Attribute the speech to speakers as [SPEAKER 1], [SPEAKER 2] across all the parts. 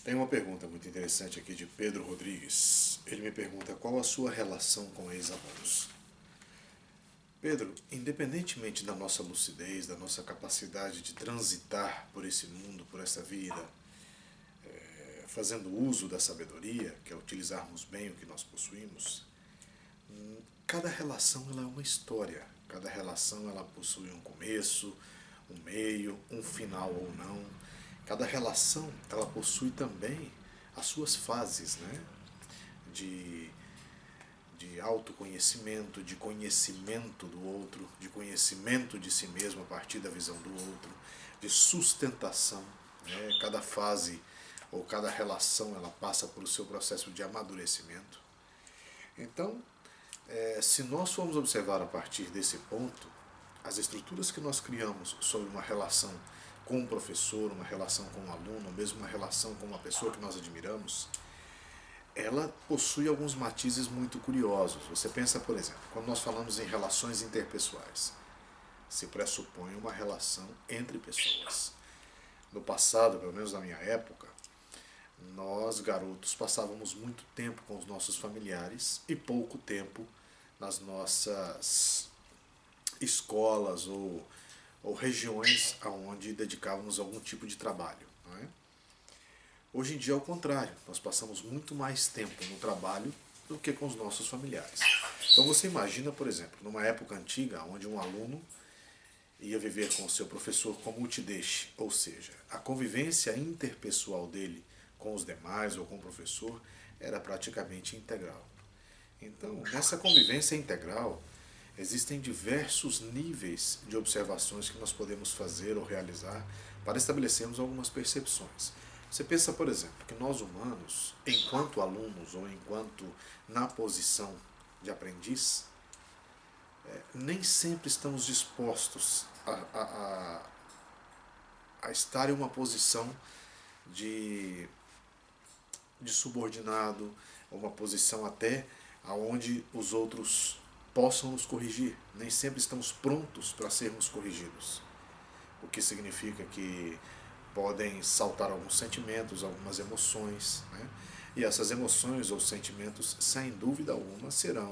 [SPEAKER 1] Tem uma pergunta muito interessante aqui de Pedro Rodrigues. Ele me pergunta qual a sua relação com ex-alunos. Pedro, independentemente da nossa lucidez, da nossa capacidade de transitar por esse mundo, por essa vida, fazendo uso da sabedoria, que é utilizarmos bem o que nós possuímos, cada relação ela é uma história. Cada relação ela possui um começo, um meio, um final ou não. Cada relação ela possui também as suas fases, né? De, de autoconhecimento, de conhecimento do outro, de conhecimento de si mesmo a partir da visão do outro, de sustentação. Né? Cada fase ou cada relação ela passa por o seu processo de amadurecimento. Então, se nós formos observar a partir desse ponto, as estruturas que nós criamos sobre uma relação com um professor, uma relação com um aluno, ou mesmo uma relação com uma pessoa que nós admiramos, ela possui alguns matizes muito curiosos. Você pensa, por exemplo, quando nós falamos em relações interpessoais, se pressupõe uma relação entre pessoas. No passado, pelo menos na minha época, nós, garotos, passávamos muito tempo com os nossos familiares e pouco tempo nas nossas escolas ou regiões aonde dedicávamos algum tipo de trabalho. Não é? Hoje em dia é o contrário, nós passamos muito mais tempo no trabalho do que com os nossos familiares. Então você imagina, por exemplo, numa época antiga, onde um aluno ia viver com o seu professor como multideixe, ou seja, a convivência interpessoal dele com os demais ou com o professor era praticamente integral. Então, nessa convivência integral, existem diversos níveis de observações que nós podemos fazer ou realizar para estabelecermos algumas percepções. Você pensa, por exemplo, que nós humanos, enquanto alunos ou enquanto na posição de aprendiz, nem sempre estamos dispostos a estar em uma posição de subordinado, uma posição até onde os outros possam nos corrigir. Nem sempre estamos prontos para sermos corrigidos. O que significa que podem saltar alguns sentimentos, algumas emoções. Né? E essas emoções ou sentimentos, sem dúvida alguma, serão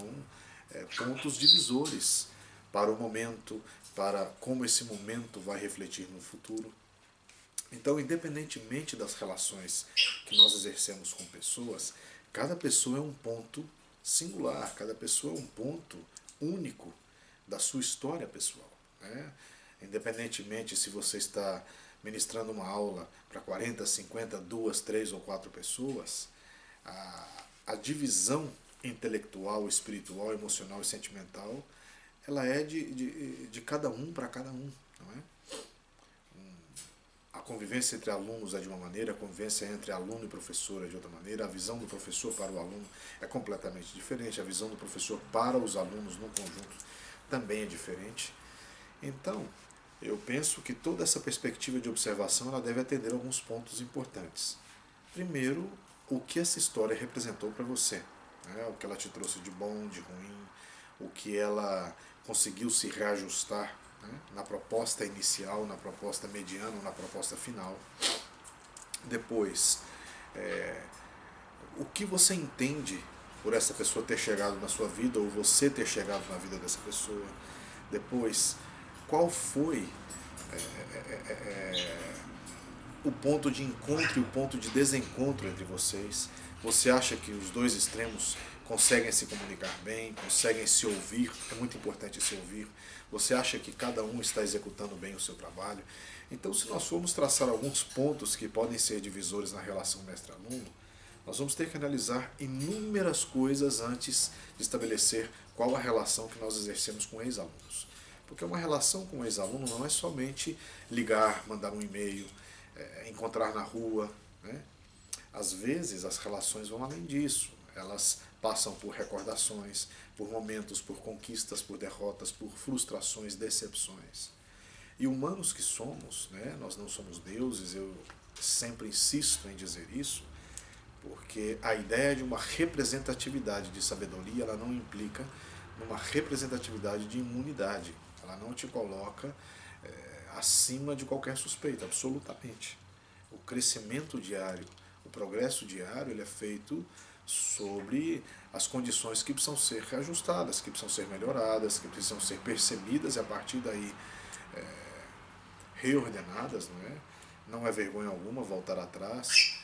[SPEAKER 1] pontos divisores para o momento, para como esse momento vai refletir no futuro. Então, independentemente das relações que nós exercemos com pessoas, cada pessoa é um ponto singular, cada pessoa é um ponto único da sua história pessoal. Né? Independentemente se você está ministrando uma aula para 40, 50, 2, 3 ou 4 pessoas, a divisão intelectual, espiritual, emocional e sentimental, ela é de cada um para cada um. Não é? A convivência entre alunos é de uma maneira, a convivência entre aluno e professor é de outra maneira, a visão do professor para o aluno é completamente diferente, a visão do professor para os alunos no conjunto também é diferente. Então, eu penso que toda essa perspectiva de observação ela deve atender a alguns pontos importantes. Primeiro, o que essa história representou para você, né? O que ela te trouxe de bom, de ruim, o que ela conseguiu se reajustar, né? Na proposta inicial, na proposta mediana, na proposta final. Depois, o que você entende por essa pessoa ter chegado na sua vida ou você ter chegado na vida dessa pessoa. Depois, qual foi o ponto de encontro e o ponto de desencontro entre vocês. Você acha que os dois extremos conseguem se comunicar bem, conseguem se ouvir, é muito importante se ouvir. Você acha que cada um está executando bem o seu trabalho. Então, se nós formos traçar alguns pontos que podem ser divisores na relação mestre-aluno, nós vamos ter que analisar inúmeras coisas antes de estabelecer qual a relação que nós exercemos com ex-alunos. Porque uma relação com um ex-aluno não é somente ligar, mandar um e-mail, encontrar na rua. Né? Às vezes as relações vão além disso. Elas passam por recordações, por momentos, por conquistas, por derrotas, por frustrações, decepções. E humanos que somos, né? Nós não somos deuses, eu sempre insisto em dizer isso, porque a ideia de uma representatividade de sabedoria ela não implica numa representatividade de imunidade. Ela não te coloca acima de qualquer suspeita, absolutamente. O crescimento diário, o progresso diário ele é feito sobre as condições que precisam ser reajustadas, que precisam ser melhoradas, que precisam ser percebidas e a partir daí reordenadas, não é? Não é vergonha alguma voltar atrás,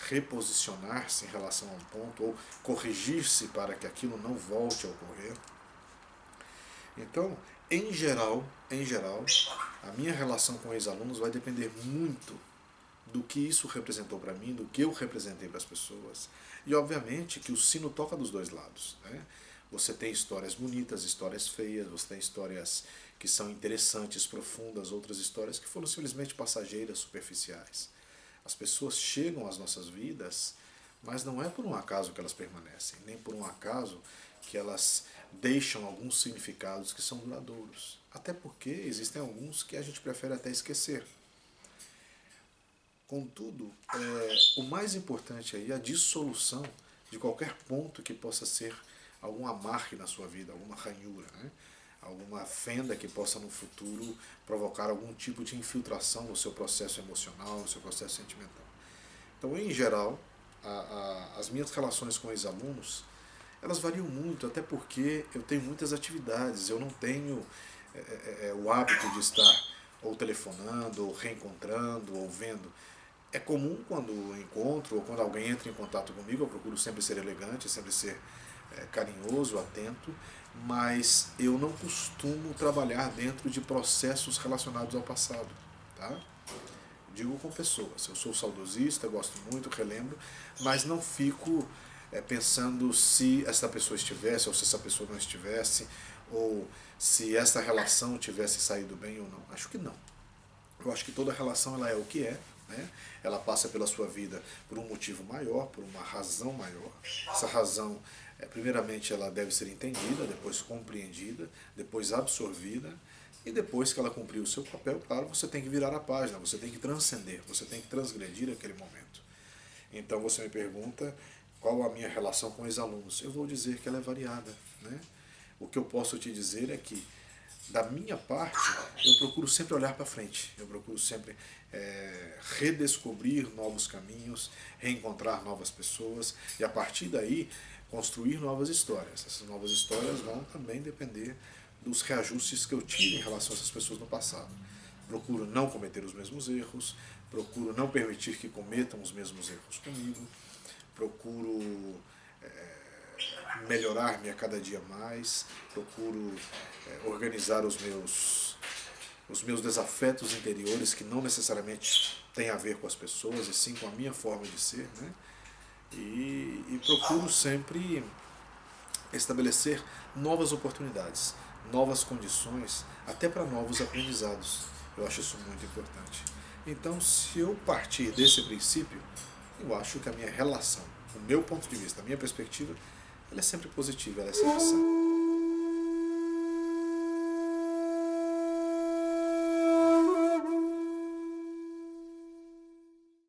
[SPEAKER 1] reposicionar-se em relação a um ponto ou corrigir-se para que aquilo não volte a ocorrer. Então, em geral, a minha relação com ex-alunos vai depender muito do que isso representou para mim, do que eu representei para as pessoas. E obviamente que o sino toca dos dois lados, né? Você tem histórias bonitas, histórias feias, você tem histórias que são interessantes, profundas, outras histórias que foram simplesmente passageiras, superficiais. As pessoas chegam às nossas vidas, mas não é por um acaso que elas permanecem, nem por um acaso que elas deixam alguns significados que são duradouros. Até porque existem alguns que a gente prefere até esquecer. Contudo, o mais importante aí é a dissolução de qualquer ponto que possa ser algum amarre na sua vida, alguma ranhura, né? Alguma fenda que possa no futuro provocar algum tipo de infiltração no seu processo emocional, no seu processo sentimental. Então, em geral, as minhas relações com ex-alunos, elas variam muito, até porque eu tenho muitas atividades, eu não tenho o hábito de estar ou telefonando, ou reencontrando, ou vendo. É comum quando eu encontro, ou quando alguém entra em contato comigo, eu procuro sempre ser elegante, sempre ser carinhoso, atento, mas eu não costumo trabalhar dentro de processos relacionados ao passado, tá? Digo com pessoas, eu sou saudosista, gosto muito, relembro, mas não fico pensando se essa pessoa estivesse ou se essa pessoa não estivesse, ou se essa relação tivesse saído bem ou não. Acho que não. Eu acho que toda relação ela é o que é, né? Ela passa pela sua vida por um motivo maior, por uma razão maior. Essa razão, primeiramente, ela deve ser entendida, depois compreendida, depois absorvida, e depois que ela cumpriu o seu papel, claro, você tem que virar a página, você tem que transcender, você tem que transgredir aquele momento. Então você me pergunta qual a minha relação com os alunos. Eu vou dizer que ela é variada, né? O que eu posso te dizer é que, da minha parte, eu procuro sempre olhar para frente, eu procuro sempre redescobrir novos caminhos, reencontrar novas pessoas e a partir daí construir novas histórias. Essas novas histórias vão também depender dos reajustes que eu tive em relação a essas pessoas no passado. Procuro não cometer os mesmos erros, procuro não permitir que cometam os mesmos erros comigo, procuro melhorar-me a cada dia mais, procuro organizar os meus desafetos interiores, que não necessariamente têm a ver com as pessoas, e sim com a minha forma de ser, né? E procuro sempre estabelecer novas oportunidades, novas condições, até para novos aprendizados. Eu acho isso muito importante. Então, se eu partir desse princípio, eu acho que a minha relação, o meu ponto de vista, a minha perspectiva, ela é sempre positiva, ela é sempre sã.